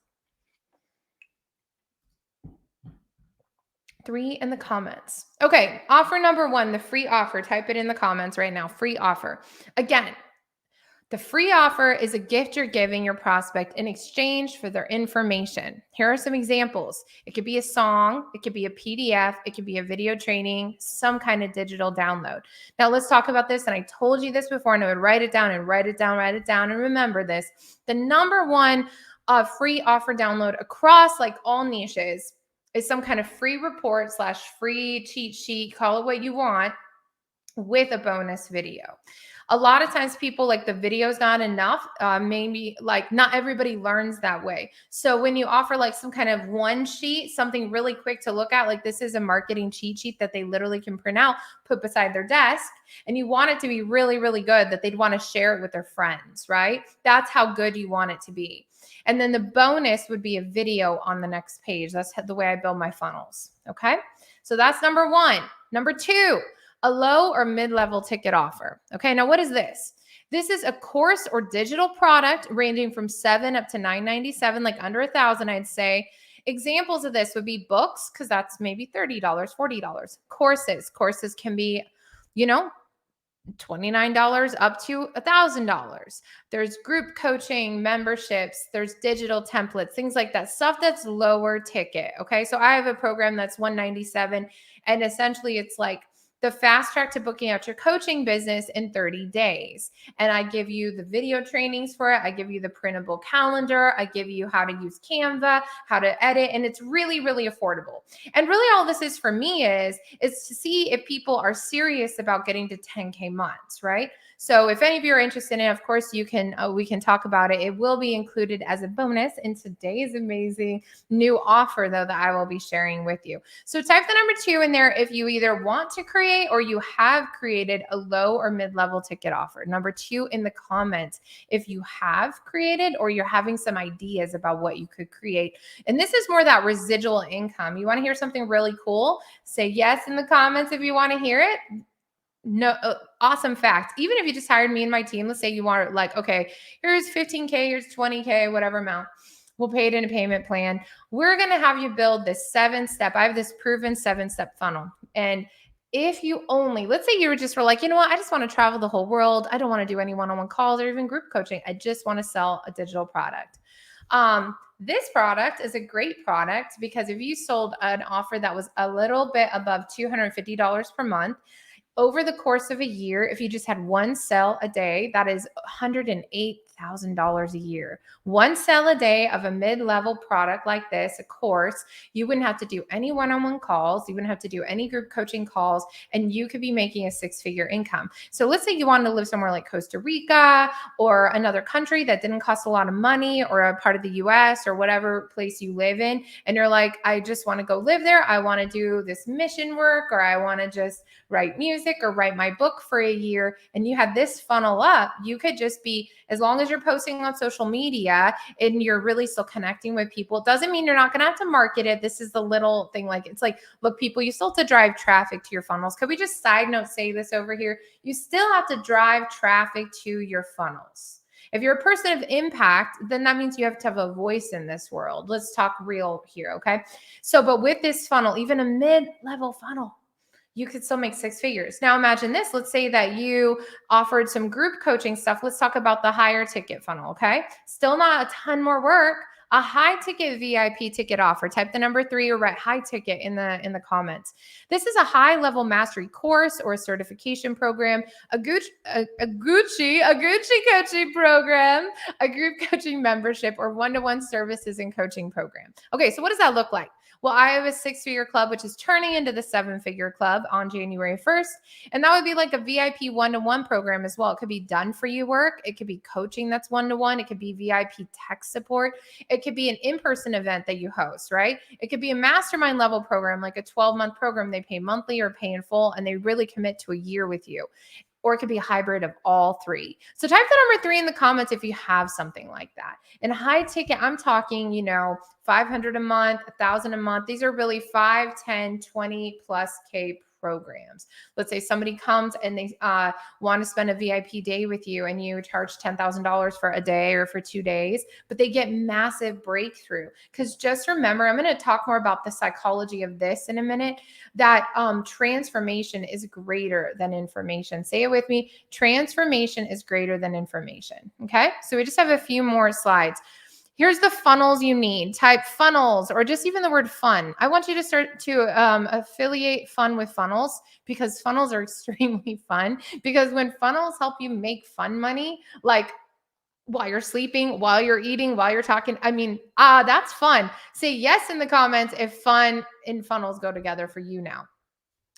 3 in the comments. Okay, offer number 1, the free offer. Type it in the comments right now. Free offer. Again, the free offer is a gift you're giving your prospect in exchange for their information. Here are some examples. It could be a song, it could be a PDF, it could be a video training, some kind of digital download. Now let's talk about this. And I told you this before, and I would write it down and write it down, and remember this. The number 1 free offer download across like all niches is some kind of free report / free cheat sheet, call it what you want, with a bonus video. A lot of times people like the video's not enough. Maybe like not everybody learns that way. So when you offer like some kind of one sheet, something really quick to look at, like this is a marketing cheat sheet that they literally can print out, put beside their desk, and you want it to be really, really good that they'd want to share it with their friends, right? That's how good you want it to be. And then the bonus would be a video on the next page. That's the way I build my funnels. Okay. So that's number 1. Number 2, a low or mid-level ticket offer. Okay, now what is this? This is a course or digital product ranging from $7 up to $9.97, like under $1,000, I'd say. Examples of this would be books, because that's maybe $30, $40. Courses can be, $29 up to $1,000. There's group coaching, memberships, there's digital templates, things like that, stuff that's lower ticket. Okay, so I have a program that's $197, and essentially it's like the fast track to booking out your coaching business in 30 days. And I give you the video trainings for it. I give you the printable calendar. I give you how to use Canva, how to edit, and it's really, really affordable. And really all this is for me is to see if people are serious about getting to 10K months, right? So if any of you are interested in it, of course, we can talk about it. It will be included as a bonus in today's amazing new offer, though, that I will be sharing with you. So type the number 2 in there if you either want to create or you have created a low or mid-level ticket offer. Number 2 in the comments if you have created or you're having some ideas about what you could create. And this is more that residual income. You want to hear something really cool? Say yes in the comments if you want to hear it. No, awesome fact. Even if you just hired me and my team, let's say you want like, okay, here's 15K, here's 20K, whatever amount. We'll pay it in a payment plan. We're going to have you build this 7-step. I have this proven 7-step funnel. And if you only, let's say you were just like, you know what? I just want to travel the whole world. I don't want to do any one-on-one calls or even group coaching. I just want to sell a digital product. This product is a great product because if you sold an offer that was a little bit above $250 per month, over the course of a year, if you just had one sale a day, that is $108,000 $1,000 a year. One sale a day of a mid-level product like this, a course, you wouldn't have to do any one-on-one calls. You wouldn't have to do any group coaching calls, and you could be making a six-figure income. So let's say you wanted to live somewhere like Costa Rica or another country that didn't cost a lot of money, or a part of the US or whatever place you live in. And you're like, I just want to go live there. I want to do this mission work, or I want to just write music or write my book for a year. And you have this funnel up. You could just be, as long as you're posting on social media and you're really still connecting with people, it doesn't mean you're not going to have to market it. This is the little thing. Like, it's like, look, people, you still have to drive traffic to your funnels. Could we just side note say this over here? You still have to drive traffic to your funnels. If you're a person of impact, then that means you have to have a voice in this world. Let's talk real here, okay? So, but with this funnel, even a mid-level funnel, you could still make six figures. Now imagine this. Let's say that you offered some group coaching stuff. Let's talk about the higher ticket funnel, okay? Still not a ton more work. A high ticket VIP ticket offer. Type the number 3 or write high ticket in the comments. This is a high level mastery course or a certification program, a Gucci coaching program, a group coaching membership, or one-to-one services and coaching program. Okay, so what does that look like? Well, I have a six-figure club, which is turning into the seven-figure club on January 1st. And that would be like a VIP one-to-one program as well. It could be done for you work. It could be coaching that's one-to-one. It could be VIP tech support. It could be an in-person event that you host, right? It could be a mastermind level program, like a 12-month program. They pay monthly or pay in full, and they really commit to a year with you. Or it could be a hybrid of all three. So type the number 3 in the comments if you have something like that. And high ticket, I'm talking, $500 a month, $1,000 a month. These are really 5, 10, 20 plus K programs. Let's say somebody comes and they want to spend a VIP day with you, and you charge $10,000 for a day or for 2 days, but they get massive breakthrough. Because just remember, I'm going to talk more about the psychology of this in a minute, that transformation is greater than information. Say it with me. Transformation is greater than information. Okay. So we just have a few more slides. Here's the funnels you need. Type funnels, or just even the word fun. I want you to start to affiliate fun with funnels, because funnels are extremely fun. Because when funnels help you make fun money, like while you're sleeping, while you're eating, while you're talking, that's fun. Say yes in the comments if fun and funnels go together for you now.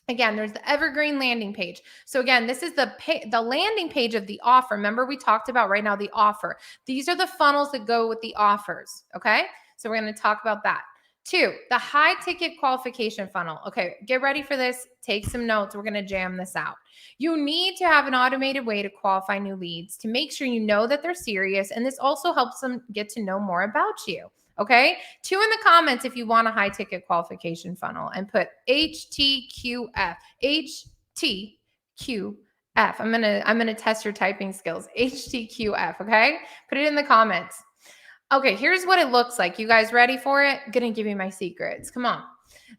Again, there's the evergreen landing page. So again, this is the landing page of the offer. Remember, we talked about right now the offer. These are the funnels that go with the offers. Okay. So we're going to talk about that. 2, the high ticket qualification funnel. Okay. Get ready for this. Take some notes. We're going to jam this out. You need to have an automated way to qualify new leads to make sure you know that they're serious. And this also helps them get to know more about you. Okay. 2 in the comments if you want a high ticket qualification funnel, and put HTQF. HTQF. I'm gonna test your typing skills. HTQF. Okay. Put it in the comments. Okay. Here's what it looks like. You guys ready for it? I'm gonna give you my secrets. Come on.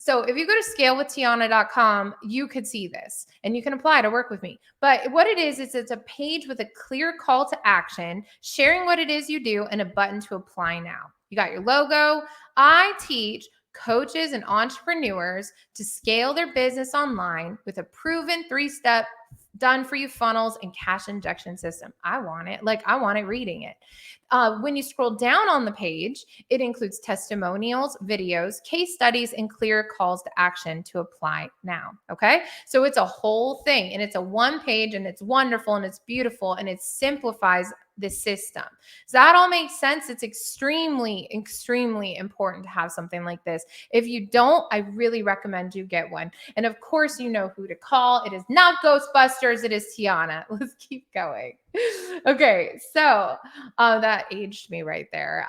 So if you go to scalewithtiana.com, you could see this and you can apply to work with me. But what it is it's a page with a clear call to action, sharing what it is you do, and a button to apply now. You got your logo. I teach coaches and entrepreneurs to scale their business online with a proven 3-step done for you funnels and cash injection system. I want it. I want it reading it. When you scroll down on the page, it includes testimonials, videos, case studies, and clear calls to action to apply now. Okay. So it's a whole thing, and it's a one page, and it's wonderful, and it's beautiful, and it simplifies the system. Does that all make sense? It's extremely, extremely important to have something like this. If you don't, I really recommend you get one. And of course, you know who to call. It is not Ghostbusters. It is Tiana. Let's keep going. Okay. So that aged me right there.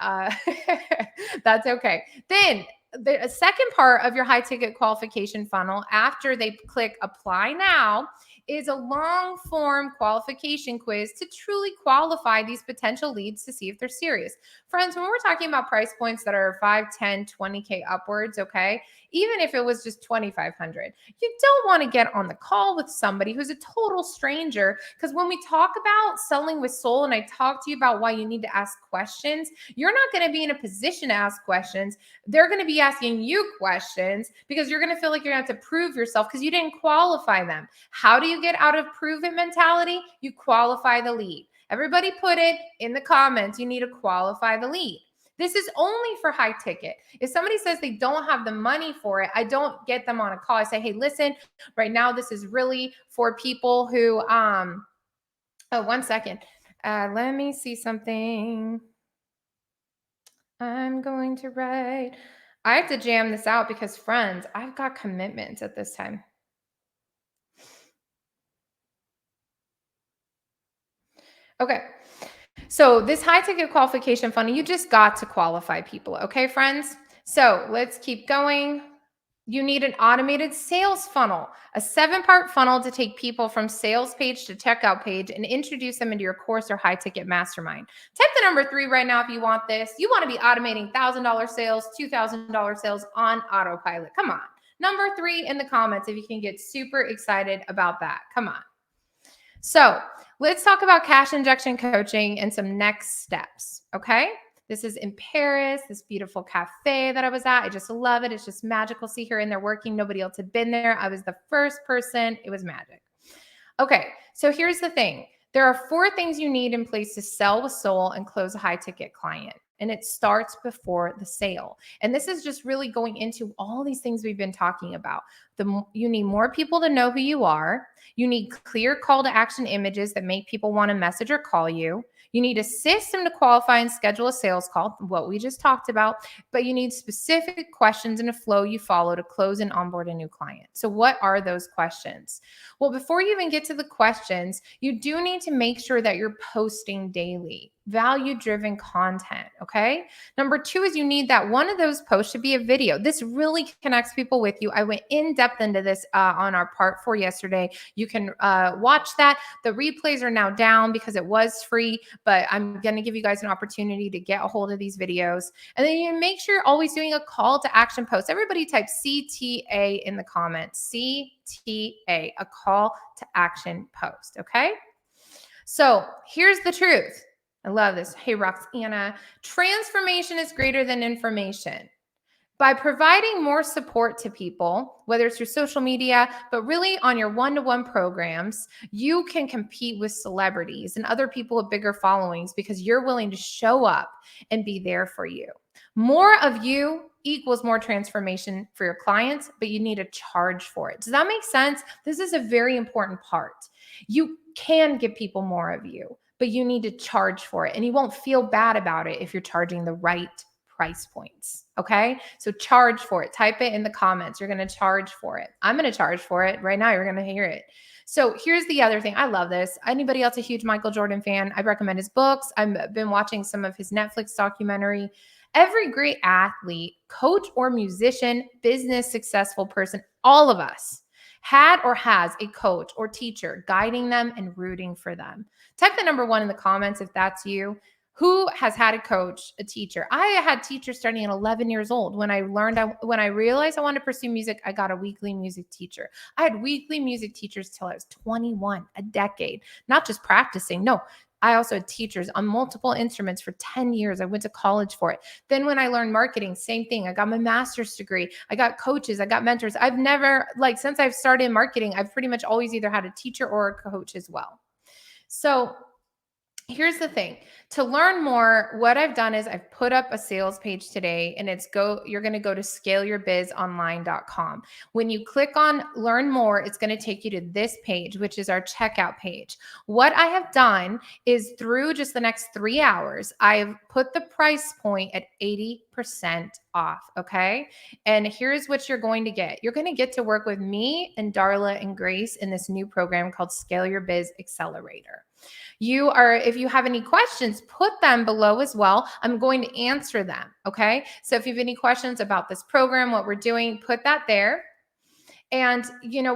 That's okay. Then the second part of your high ticket qualification funnel, after they click apply now, is a long form qualification quiz to truly qualify these potential leads to see if they're serious. Friends, when we're talking about price points that are 5, 10, 20K upwards, okay, even if it was just 2,500, you don't want to get on the call with somebody who's a total stranger. Because when we talk about selling with soul, and I talk to you about why you need to ask questions, you're not going to be in a position to ask questions. They're going to be asking you questions, because you're going to feel like you're going to have to prove yourself because you didn't qualify them. How do you get out of prove it mentality? You qualify the lead. Everybody put it in the comments. You need to qualify the lead. This is only for high ticket. If somebody says they don't have the money for it, I don't get them on a call. I say, hey, listen, right now, this is really for people who, oh, 1 second. Let me see something. I'm going to write. I have to jam this out because, friends, I've got commitments at this time. Okay. So this high ticket qualification funnel, you just got to qualify people. Okay, friends? So let's keep going. You need an automated sales funnel, a 7-part funnel to take people from sales page to checkout page and introduce them into your course or high ticket mastermind. Type the number 3 right now if you want this. You want to be automating $1,000 sales, $2,000 sales on autopilot. Come on. Number 3 in the comments if you can get super excited about that. Come on. So let's talk about cash injection coaching and some next steps. Okay. This is in Paris, this beautiful cafe that I was at. I just love it. It's just magical. See her in there working. Nobody else had been there. I was the first person. It was magic. Okay. So here's the thing. There are 4 things you need in place to sell with soul and close a high ticket client. And it starts before the sale. And this is just really going into all these things we've been talking about. You need more people to know who you are. You need clear call to action images that make people want to message or call you. You need a system to qualify and schedule a sales call, what we just talked about, but you need specific questions and a flow you follow to close and onboard a new client. So what are those questions? Well, before you even get to the questions, you do need to make sure that you're posting daily, value-driven content, okay? Number 2 is you need that one of those posts should be a video. This really connects people with you. I went in depth into this on our part 4 yesterday. You can watch that. The replays are now down because it was free, but I'm going to give you guys an opportunity to get a hold of these videos. And then you make sure you're always doing a call to action post. Everybody type CTA in the comments. CTA, a call to action post, okay? So here's the truth. I love this. Hey, Roxana, transformation is greater than information. By providing more support to people, whether it's through social media, but really on your one-to-one programs, you can compete with celebrities and other people with bigger followings because you're willing to show up and be there for you. More of you equals more transformation for your clients, but you need to charge for it. Does that make sense? This is a very important part. You can give people more of you, but you need to charge for it. And you won't feel bad about it if you're charging the right price points. Okay. So charge for it. Type it in the comments. You're going to charge for it. I'm going to charge for it right now. You're going to hear it. So here's the other thing. I love this. Anybody else a huge Michael Jordan fan? I recommend his books. I've been watching some of his Netflix documentary. Every great athlete, coach or musician, business successful person, all of us had or has a coach or teacher guiding them and rooting for them. Type the number 1 in the comments if that's you. Who has had a coach, a teacher? I had teachers starting at 11 years old. When I realized I wanted to pursue music, I got a weekly music teacher. I had weekly music teachers till I was 21, a decade, not just practicing. No, I also had teachers on multiple instruments for 10 years. I went to college for it. Then when I learned marketing, same thing. I got my master's degree. I got coaches. I got mentors. I've never, since I've started marketing, I've pretty much always either had a teacher or a coach as well. So here's the thing. To learn more, what I've done is I've put up a sales page today, and you're going to go to scaleyourbizonline.com. When you click on learn more, it's going to take you to this page, which is our checkout page. What I have done is through just the next 3 hours, I've put the price point at 80% off. Okay. And here's what you're going to get. You're going to get to work with me and Darla and Grace in this new program called Scale Your Biz Accelerator. If you have any questions, put them below as well. I'm going to answer them. Okay. So if you have any questions about this program, what we're doing, put that there. And,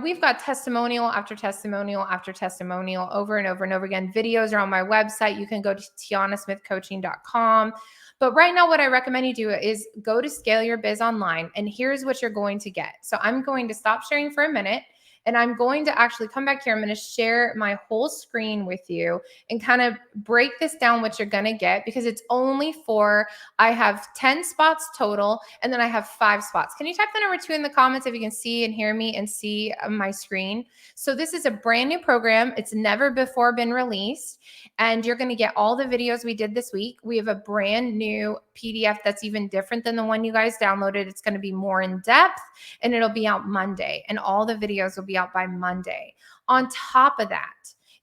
we've got testimonial after testimonial after testimonial over and over and over again. Videos are on my website. You can go to tianasmithcoaching.com. But right now, what I recommend you do is go to Scale Your Biz Online, and here's what you're going to get. So I'm going to stop sharing for a minute, And I'm going to actually come back here. I'm going to share my whole screen with you and kind of break this down what you're going to get, because it's only for, I have 10 spots total, and then I have 5 spots. Can you type the number 2 in the comments if you can see and hear me and see my screen? So this is a brand new program. It's never before been released, and you're going to get all the videos we did this week. We have a brand new PDF that's even different than the one you guys downloaded. It's going to be more in depth, and it'll be out Monday, and all the videos will be out by Monday. On top of that,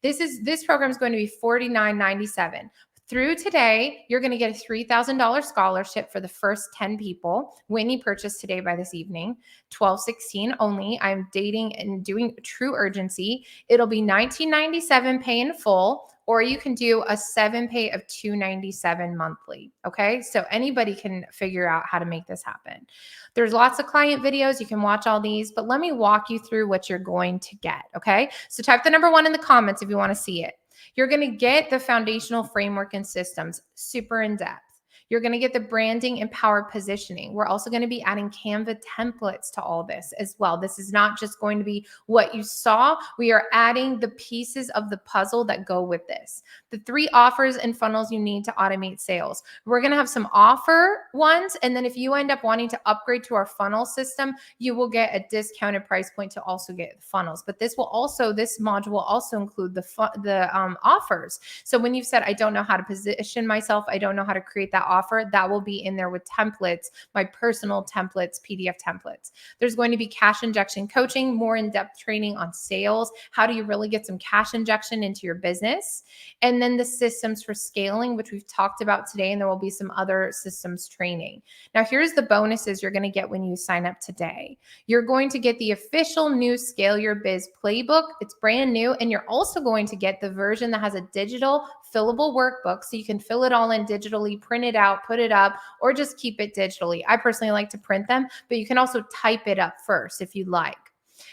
this program is going to be $49.97. Through today, you're going to get a $3,000 scholarship for the first 10 people when you purchase today by this evening. 12/16 only. I'm dating and doing true urgency. It'll be $19.97 pay in full, or you can do a 7 pay of $297 monthly. Okay, so anybody can figure out how to make this happen. There's lots of client videos. You can watch all these, but let me walk you through what you're going to get. Okay, so type the number 1 in the comments if you want to see it. You're going to get the foundational framework and systems, super in depth. You're going to get the branding and power positioning. We're also going to be adding Canva templates to all this as well. This is not just going to be what you saw. We are adding the pieces of the puzzle that go with this. The 3 offers and funnels you need to automate sales. We're going to have some offer ones. And then if you end up wanting to upgrade to our funnel system, you will get a discounted price point to also get the funnels. But this module will also include the offers. So when you've said, I don't know how to position myself, I don't know how to create that offer, that will be in there with templates, my personal templates, PDF templates. There's going to be cash injection coaching, more in-depth training on sales. How do you really get some cash injection into your business? And then the systems for scaling, which we've talked about today, and there will be some other systems training. Now, here's the bonuses you're going to get when you sign up today. You're going to get the official new Scale Your Biz playbook. It's brand new, and you're also going to get the version that has a digital fillable workbook, so you can fill it all in digitally, print it out, put it up, or just keep it digitally. I personally like to print them, but you can also type it up first if you'd like.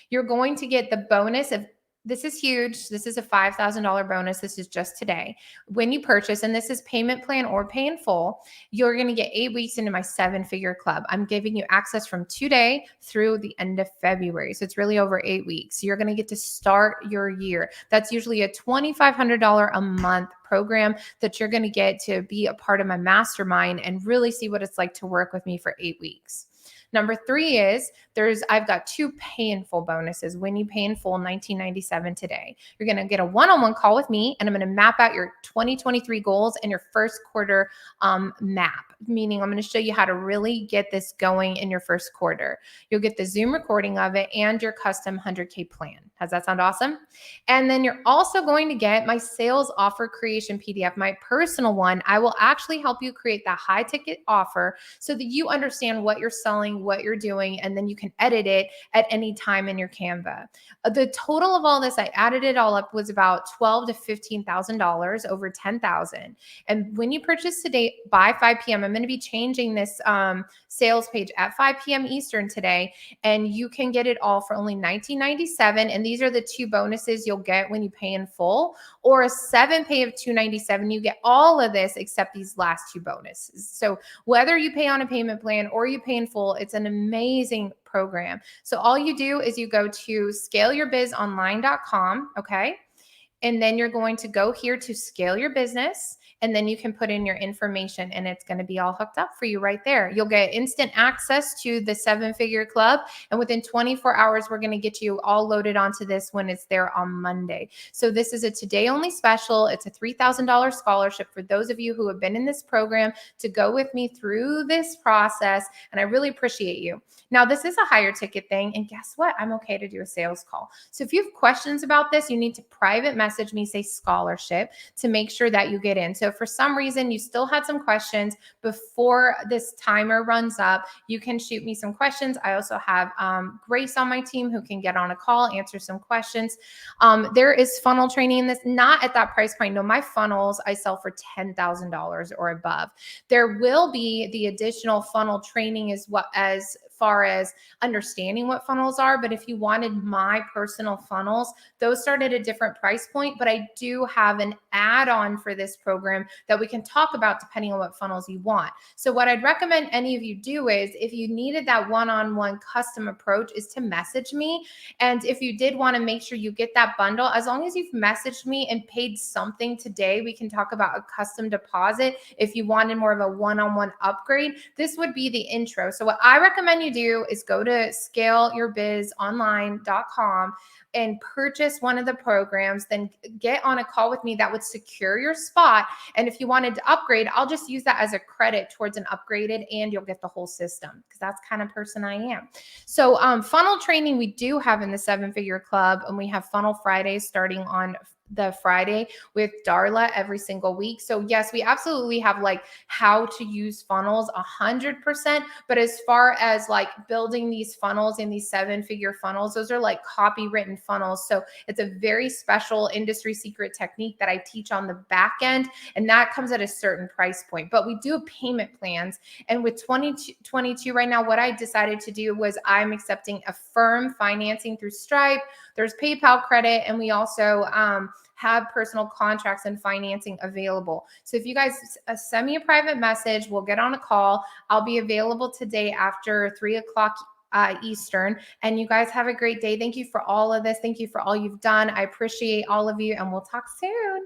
You're going to get the bonus of, this is huge. This is a $5,000 bonus. This is just today. When you purchase, and this is payment plan or pay in full, you're going to get 8 weeks into my 7-figure club. I'm giving you access from today through the end of February. So it's really over 8 weeks. So you're going to get to start your year. That's usually a $2,500 a month program that you're going to get to be a part of my mastermind and really see what it's like to work with me for 8 weeks. Number 3 is I've got 2 pay in full bonuses. When you pay in full $19.97 today, you're going to get a one-on-one call with me, and I'm going to map out your 2023 goals and your first quarter map, meaning I'm going to show you how to really get this going in your first quarter. You'll get the Zoom recording of it and your custom 100K plan. Does that sound awesome? And then you're also going to get my sales offer creation PDF, my personal one. I will actually help you create that high ticket offer so that you understand what you're selling, what you're doing, and then you can edit it at any time in your Canva. The total of all this, I added it all up, was about $12,000 to $15,000, over $10,000. And when you purchase today by 5 p.m., I'm going to be changing this sales page at 5 p.m. Eastern today, and you can get it all for only $19.97. And these are the 2 bonuses you'll get when you pay in full, or a 7 pay of $297. You get all of this except these last 2 bonuses. So whether you pay on a payment plan or you pay in full, it's an amazing program. So all you do is you go to scaleyourbizonline.com, okay? And then you're going to go here to scale your business, and then you can put in your information, and it's going to be all hooked up for you right there. You'll get instant access to the 7-figure club, and within 24 hours, we're going to get you all loaded onto this when it's there on Monday. So this is a today only special. It's a $3,000 scholarship for those of you who have been in this program to go with me through this process, and I really appreciate you. Now, this is a higher ticket thing, and guess what? I'm okay to do a sales call. So if you have questions about this, you need to private message me, say scholarship, to make sure that you get in. So if for some reason you still had some questions before this timer runs up, you can shoot me some questions. I also have Grace on my team who can get on a call, answer some questions. There is funnel training in this, not at that price point. No, my funnels I sell for $10,000 or above. There will be the additional funnel training as well as far as understanding what funnels are. But if you wanted my personal funnels, those start at a different price point. But I do have an add-on for this program that we can talk about depending on what funnels you want. So what I'd recommend any of you do is, if you needed that one-on-one custom approach, is to message me. And if you did want to make sure you get that bundle, as long as you've messaged me and paid something today, we can talk about a custom deposit. If you wanted more of a one-on-one upgrade, this would be the intro. So what I recommend you do is go to scaleyourbizonline.com and purchase one of the programs, then get on a call with me that would secure your spot. And if you wanted to upgrade, I'll just use that as a credit towards an upgraded, and you'll get the whole system, because that's the kind of person I am. So funnel training we do have in the 7-Figure Club, and we have Funnel Fridays starting on the Friday with Darla every single week. So yes, we absolutely have like how to use funnels 100%. But as far as like building these funnels in these 7-figure funnels, those are like copywritten funnels. So it's a very special industry secret technique that I teach on the back end. And that comes at a certain price point. But we do payment plans. And with 2022 right now, what I decided to do was I'm accepting Affirm financing through Stripe. There's PayPal credit, and we also have personal contracts and financing available. So if you guys send me a private message, we'll get on a call. I'll be available today after 3 o'clock Eastern. And you guys have a great day. Thank you for all of this. Thank you for all you've done. I appreciate all of you, and we'll talk soon.